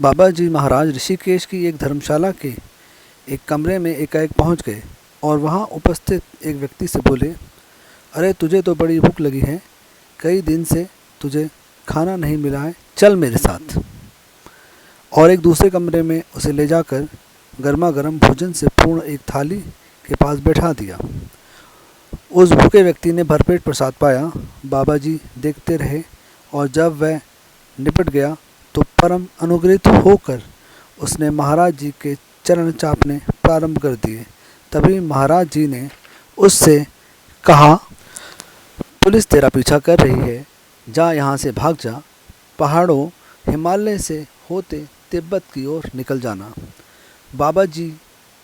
बाबा जी महाराज ऋषिकेश की एक धर्मशाला के एक कमरे में एकाएक पहुंच गए और वहां उपस्थित एक व्यक्ति से बोले, अरे तुझे तो बड़ी भूख लगी है, कई दिन से तुझे खाना नहीं मिला है, चल मेरे साथ। और एक दूसरे कमरे में उसे ले जाकर गर्मा गर्म भोजन से पूर्ण एक थाली के पास बैठा दिया। उस भूखे व्यक्ति ने भरपेट प्रसाद पाया। बाबा जी देखते रहे और जब वह निपट गया तो परम अनुग्रहित होकर उसने महाराज जी के चरण चापने प्रारंभ कर दिए। तभी महाराज जी ने उससे कहा, पुलिस तेरा पीछा कर रही है, जा यहाँ से भाग जा, पहाड़ों हिमालय से होते तिब्बत की ओर निकल जाना। बाबा जी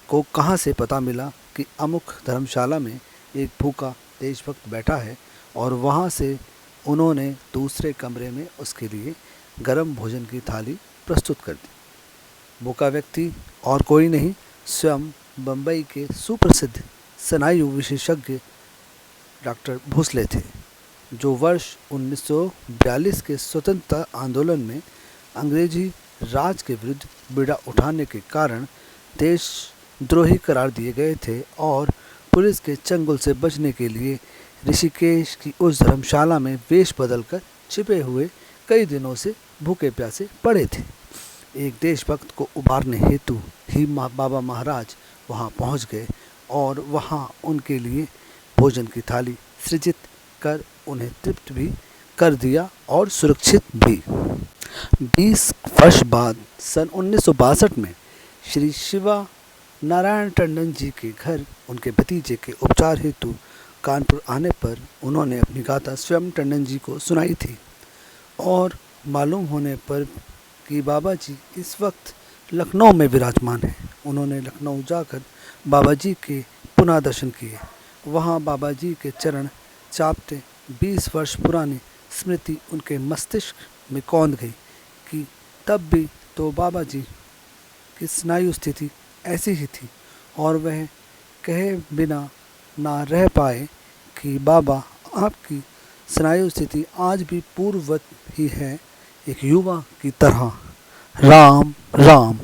को कहाँ से पता मिला कि अमुक धर्मशाला में एक भूखा देशभक्त बैठा है और वहाँ से उन्होंने दूसरे कमरे में उसके लिए गर्म भोजन की थाली प्रस्तुत कर दी। भूखा व्यक्ति और कोई नहीं, स्वयं बम्बई के सुप्रसिद्ध स्नायु विशेषज्ञ डॉक्टर भोसले थे, जो वर्ष 1942 के स्वतंत्रता आंदोलन में अंग्रेजी राज के विरुद्ध बीड़ा उठाने के कारण देशद्रोही करार दिए गए थे और पुलिस के चंगुल से बचने के लिए ऋषिकेश की उस धर्मशाला में वेश बदलकर छिपे हुए कई दिनों से भूखे प्यासे पड़े थे। एक देशभक्त को उबारने हेतु ही बाबा महाराज वहां पहुंच गए और वहां उनके लिए भोजन की थाली सृजित कर उन्हें तृप्त भी कर दिया और सुरक्षित भी। 20 वर्ष बाद सन 1962 में श्री शिवा नारायण टंडन जी के घर उनके भतीजे के उपचार हेतु कानपुर आने पर उन्होंने अपनी गाथा स्वयं टंडन जी को सुनाई थी और मालूम होने पर कि बाबा जी इस वक्त लखनऊ में विराजमान हैं, उन्होंने लखनऊ जाकर बाबा जी के पुनः दर्शन किए। वहाँ बाबा जी के चरण चापते 20 वर्ष पुरानी स्मृति उनके मस्तिष्क में कौंध गई कि तब भी तो बाबा जी की स्नायु स्थिति ऐसी ही थी और वह कहे बिना ना रह पाए कि बाबा आपकी स्नायु स्थिति आज भी पूर्ववत ही है, एक युवा की तरह। राम राम।